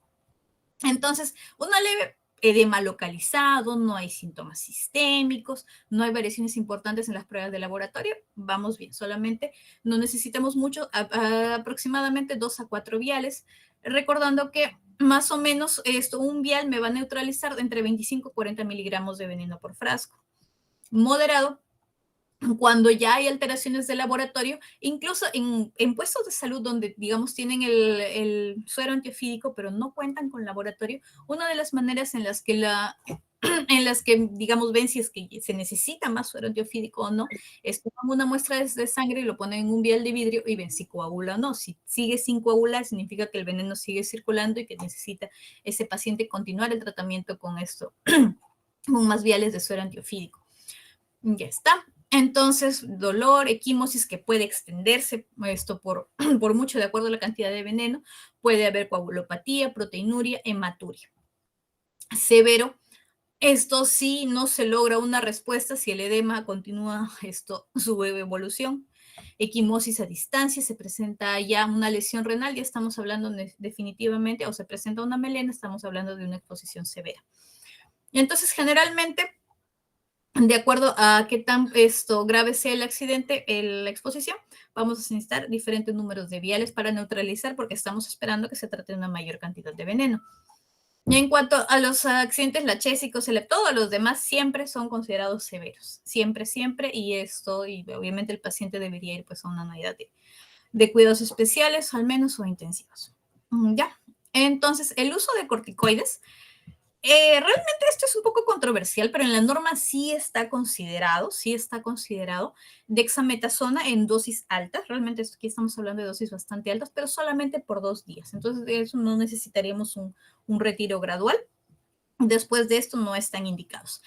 Entonces, una leve edema localizado, no hay síntomas sistémicos, no hay variaciones importantes en las pruebas de laboratorio, vamos bien, solamente no necesitamos mucho, aproximadamente 2 a 4 viales, recordando que más o menos un vial me va a neutralizar entre 25 y 40 miligramos de veneno por frasco. Moderado, cuando ya hay alteraciones de laboratorio, incluso en puestos de salud donde, digamos, tienen el suero antiofídico, pero no cuentan con laboratorio, una de las maneras en las que digamos, ven si es que se necesita más suero antiofídico o no, es toman una muestra de sangre y lo ponen en un vial de vidrio y ven si coagula o no. Si sigue sin coagular, significa que el veneno sigue circulando y que necesita ese paciente continuar el tratamiento con con más viales de suero antiofídico. Ya está. Entonces, dolor, equimosis que puede extenderse por mucho de acuerdo a la cantidad de veneno. Puede haber coagulopatía, proteinuria, hematuria. Severo. Esto sí no se logra una respuesta si el edema continúa su evolución. Equimosis a distancia, se presenta ya una lesión renal, ya estamos hablando definitivamente, o se presenta una melena, estamos hablando de una exposición severa. Entonces, generalmente, de acuerdo a qué tan grave sea el accidente, la exposición, vamos a necesitar diferentes números de viales para neutralizar, porque estamos esperando que se trate de una mayor cantidad de veneno. Y en cuanto a los accidentes lachésicos, todos los demás siempre son considerados severos, siempre, y obviamente el paciente debería ir pues a una unidad de cuidados especiales, al menos, o intensivos. Ya, entonces el uso de corticoides, realmente esto es un poco controversial, pero en la norma sí está considerado dexametasona en dosis altas. Realmente aquí estamos hablando de dosis bastante altas, pero solamente por 2 días. Entonces, de eso no necesitaríamos un retiro gradual. Después de esto no están indicados.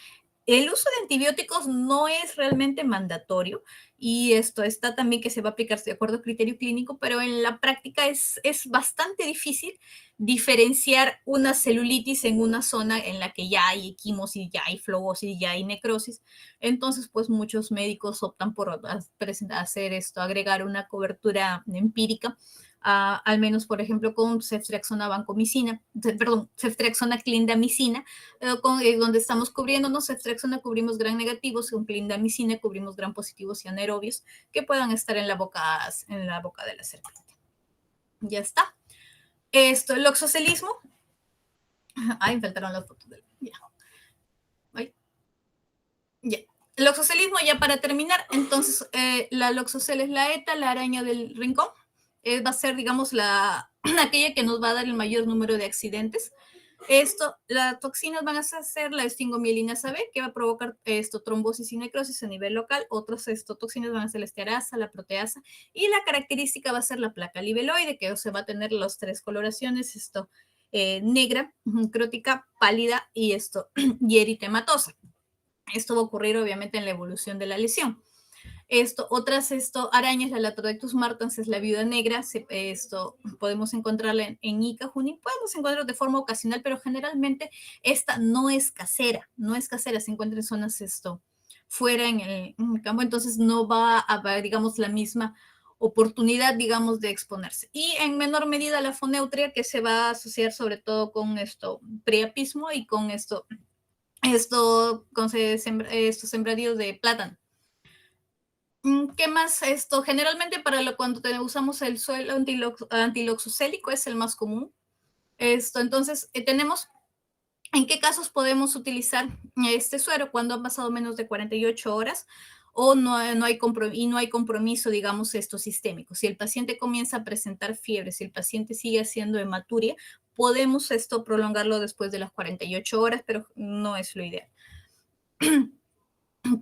El uso de antibióticos no es realmente mandatorio y esto está también que se va a aplicar de acuerdo a criterio clínico, pero en la práctica es bastante difícil diferenciar una celulitis en una zona en la que ya hay equimosis, ya hay flogosis, ya hay necrosis. Entonces, pues muchos médicos optan por agregar una cobertura empírica, al menos, por ejemplo, con ceftriaxona clindamicina, donde estamos cubriéndonos. Ceftriaxona cubrimos gram negativos, con clindamicina cubrimos gram positivos y anaerobios que puedan estar en la boca de la serpiente. Ya está. El oxocelismo. Ay, me faltaron las fotos. Ya. Ya. El oxocelismo, ya para terminar, entonces la loxocel es la ETA, la araña del rincón. Va a ser, digamos, aquella que nos va a dar el mayor número de accidentes. Las toxinas van a ser la estingomielinasa B, que va a provocar trombosis y necrosis a nivel local. Otras toxinas van a ser la estearasa, la proteasa, y la característica va a ser la placa libeloide, que se va a tener las 3 coloraciones, negra, crótica, pálida y y eritematosa. Esto va a ocurrir obviamente en la evolución de la lesión. Otras arañas, la Latrodectus martans es la viuda negra, podemos encontrarla en Ica, Junín, podemos encontrarla de forma ocasional, pero generalmente esta no es casera, se encuentra en zonas fuera en el campo, entonces no va a haber, digamos, la misma oportunidad, digamos, de exponerse. Y en menor medida la foneutria, que se va a asociar sobre todo con priapismo y con sembradíos de plátano. ¿Qué más? Generalmente cuando usamos el suelo antiloxoscélico es el más común. Entonces, tenemos en qué casos podemos utilizar este suero cuando han pasado menos de 48 horas o no hay compromiso, digamos, sistémico. Si el paciente comienza a presentar fiebre, si el paciente sigue haciendo hematuria, podemos prolongarlo después de las 48 horas, pero no es lo ideal.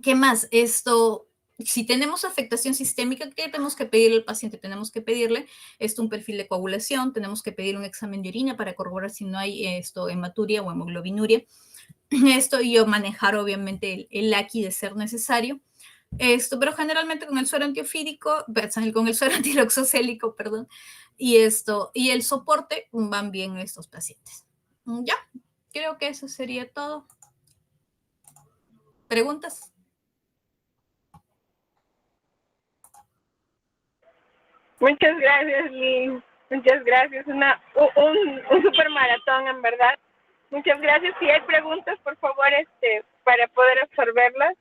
¿Qué más? Si tenemos afectación sistémica, ¿qué tenemos que pedirle al paciente? Tenemos que pedirle un perfil de coagulación, tenemos que pedir un examen de orina para corroborar si no hay hematuria o hemoglobinuria. Y manejar obviamente el AQI de ser necesario. Pero generalmente con el suero antiofídico, con el suero antiloxoscélico, perdón, y el soporte van bien estos pacientes. Ya, creo que eso sería todo. ¿Preguntas? Muchas gracias, Liz. Muchas gracias. Un super maratón, en verdad. Muchas gracias. Si hay preguntas, por favor, para poder absorberlas.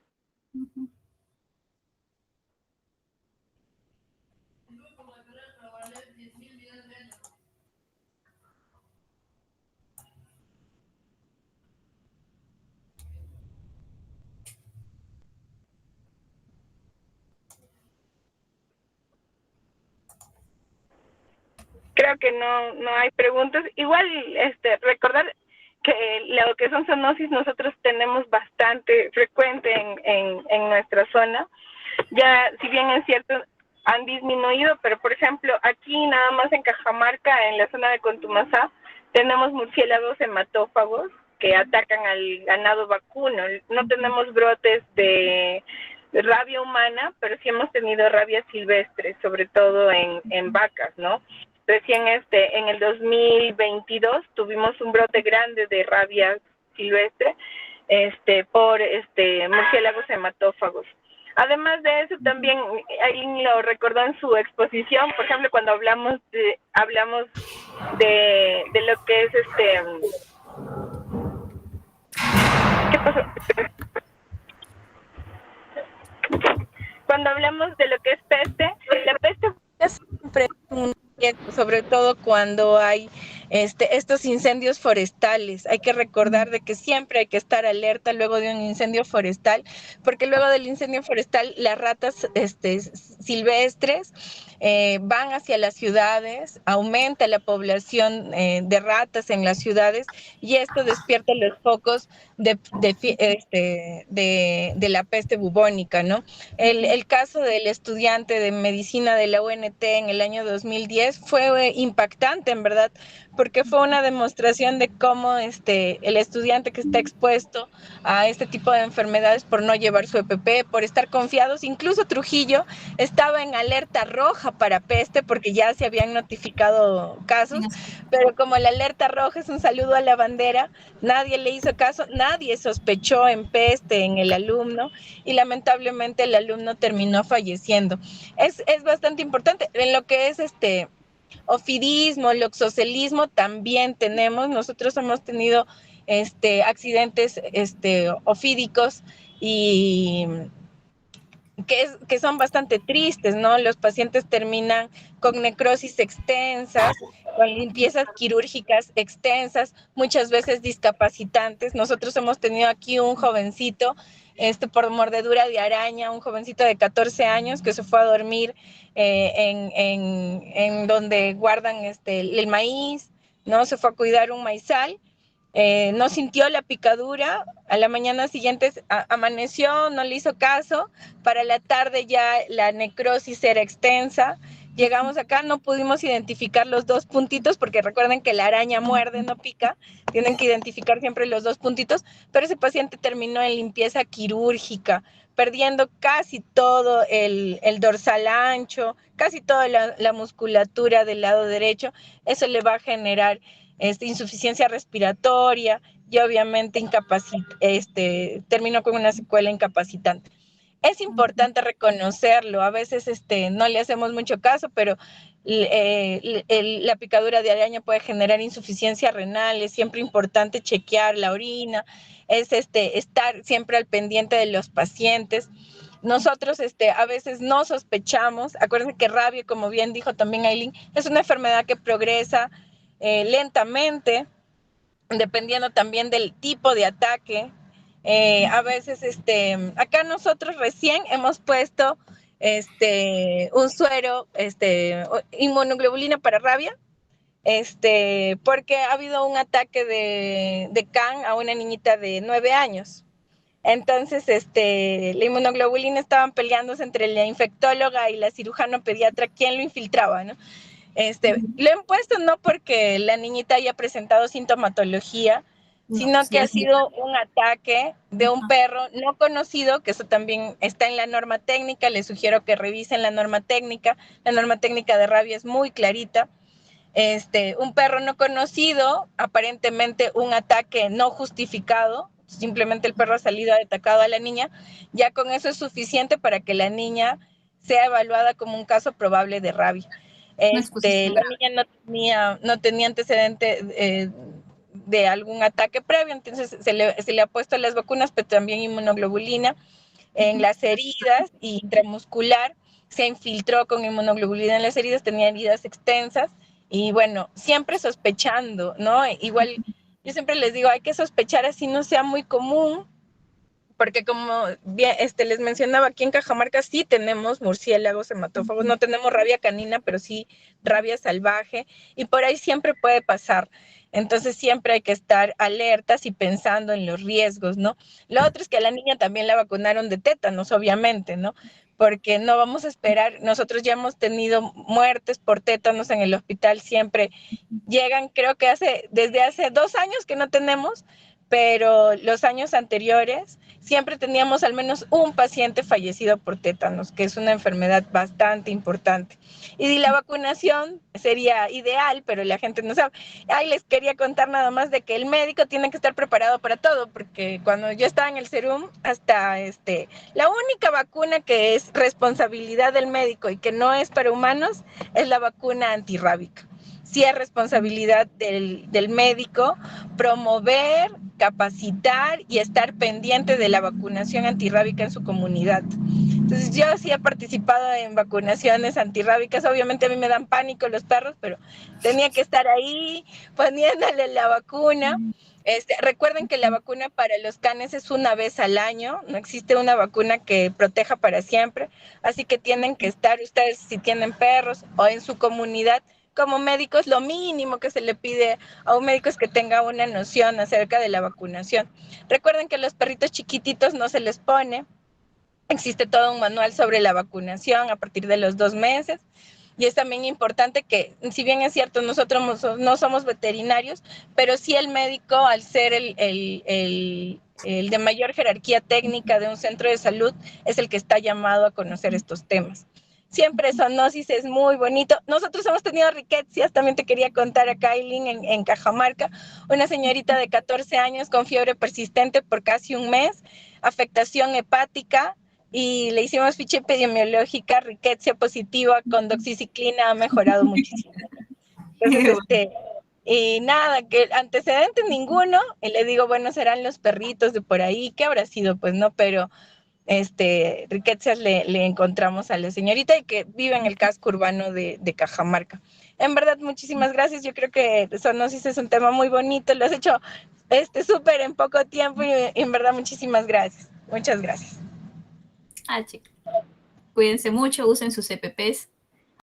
Creo que no hay preguntas. Igual, recordar que lo que son zoonosis nosotros tenemos bastante frecuente en nuestra zona. Ya, si bien es cierto, han disminuido, pero por ejemplo, aquí nada más en Cajamarca, en la zona de Contumazá, tenemos murciélagos hematófagos que atacan al ganado vacuno. No tenemos brotes de rabia humana, pero sí hemos tenido rabia silvestre, sobre todo en vacas, ¿no? Recién en el 2022 tuvimos un brote grande de rabia silvestre por murciélagos hematófagos. Además de eso, también alguien lo recordó en su exposición, por ejemplo, cuando hablamos de lo que es ¿qué pasó? Cuando hablamos de lo que es peste, la peste siempre es sobre todo cuando hay estos incendios forestales. Hay que recordar de que siempre hay que estar alerta luego de un incendio forestal, porque luego del incendio forestal las ratas silvestres van hacia las ciudades, aumenta la población de ratas en las ciudades y esto despierta los focos de la peste bubónica, ¿no? El caso del estudiante de medicina de la UNT en el año 2010 fue impactante, en verdad, porque fue una demostración de cómo el estudiante que está expuesto a este tipo de enfermedades por no llevar su EPP, por estar confiados, incluso Trujillo estaba en alerta roja para peste porque ya se habían notificado casos, pero como la alerta roja es un saludo a la bandera, nadie le hizo caso, nadie sospechó en peste en el alumno y lamentablemente el alumno terminó falleciendo. Es bastante importante. En lo que es ofidismo, loxocelismo también tenemos. Nosotros hemos tenido accidentes ofídicos y que son bastante tristes, ¿no? Los pacientes terminan con necrosis extensas, con limpiezas quirúrgicas extensas, muchas veces discapacitantes. Nosotros hemos tenido aquí un jovencito por mordedura de araña, un jovencito de 14 años que se fue a dormir en donde guardan el maíz, ¿no? Se fue a cuidar un maizal. No sintió la picadura, a la mañana siguiente amaneció, no le hizo caso, para la tarde ya la necrosis era extensa Llegamos acá, no pudimos identificar los 2 puntitos, porque recuerden que la araña muerde, no pica, tienen que identificar siempre los 2 puntitos, pero ese paciente terminó en limpieza quirúrgica, perdiendo casi todo el dorsal ancho, casi toda la musculatura del lado derecho. Eso le va a generar insuficiencia respiratoria y obviamente terminó con una secuela incapacitante. Es importante reconocerlo, a veces no le hacemos mucho caso, pero la picadura de araña puede generar insuficiencia renal, es siempre importante chequear la orina, es estar siempre al pendiente de los pacientes. Nosotros a veces no sospechamos, acuérdense que rabia, como bien dijo también Aileen, es una enfermedad que progresa lentamente, dependiendo también del tipo de ataque. A veces, acá nosotros recién hemos puesto un suero, inmunoglobulina para rabia, porque ha habido un ataque de CAN a una niñita de 9 años. Entonces, la inmunoglobulina estaban peleándose entre la infectóloga y la cirujano pediatra quién lo infiltraba, ¿no? Lo he puesto no porque la niñita haya presentado sintomatología, No, sino sí, que ha así. sido un ataque de un Ajá. perro no conocido, que eso también está en la norma técnica. Les sugiero que revisen la norma técnica. La norma técnica de rabia es muy clarita. Un perro no conocido, aparentemente un ataque no justificado, simplemente el perro ha salido atacado a la niña, ya con eso es suficiente para que la niña sea evaluada como un caso probable de rabia. Una exposición La grave. niña no tenía antecedente de algún ataque previo, entonces se le ha puesto las vacunas, pero también inmunoglobulina en Ujú. las heridas y intramuscular, se infiltró con inmunoglobulina en las heridas, tenía heridas extensas y bueno, siempre sospechando, ¿no? Igual yo siempre les digo, hay que sospechar así no sea muy común, porque como bien, les mencionaba, aquí en Cajamarca sí tenemos murciélagos, hematófagos, no tenemos rabia canina, pero sí rabia salvaje, y por ahí siempre puede pasar. Entonces siempre hay que estar alertas y pensando en los riesgos, ¿no? Lo otro es que a la niña también la vacunaron de tétanos, obviamente, ¿no? Porque no vamos a esperar, nosotros ya hemos tenido muertes por tétanos en el hospital, siempre llegan, creo que desde hace 2 años que no tenemos, pero los años anteriores siempre teníamos al menos un paciente fallecido por tétanos, que es una enfermedad bastante importante. Y la vacunación sería ideal, pero la gente no sabe. Ahí les quería contar nada más de que el médico tiene que estar preparado para todo, porque cuando yo estaba en el Serum, hasta la única vacuna que es responsabilidad del médico y que no es para humanos es la vacuna antirrábica. Sí es responsabilidad del médico promover, capacitar y estar pendiente de la vacunación antirrábica en su comunidad. Entonces yo sí he participado en vacunaciones antirrábicas, obviamente a mí me dan pánico los perros, pero tenía que estar ahí poniéndole la vacuna. Recuerden que la vacuna para los canes es una vez al año, no existe una vacuna que proteja para siempre, así que tienen que estar ustedes si tienen perros o en su comunidad como médicos, lo mínimo que se le pide a un médico es que tenga una noción acerca de la vacunación. Recuerden que los perritos chiquititos no se les pone, existe todo un manual sobre la vacunación a partir de los 2 meses. Y es también importante que, si bien es cierto, nosotros no somos veterinarios, pero sí el médico, al ser el de mayor jerarquía técnica de un centro de salud, es el que está llamado a conocer estos temas. Siempre zoonosis es muy bonito. Nosotros hemos tenido riquecias, también te quería contar a Kailin en Cajamarca, una señorita de 14 años con fiebre persistente por casi un mes, afectación hepática, y le hicimos ficha epidemiológica, riqueza positiva con doxiciclina, ha mejorado muchísimo. Entonces, y nada, que antecedentes ninguno, y le digo, bueno, serán los perritos de por ahí, ¿qué habrá sido? Pues no, pero riquezas le encontramos a la señorita y que vive en el casco urbano de Cajamarca. En verdad, muchísimas gracias. Yo creo que zoonosis es un tema muy bonito, lo has hecho súper en poco tiempo y en verdad muchísimas gracias. Muchas gracias. Ah, chicos. Cuídense mucho, usen sus EPPs.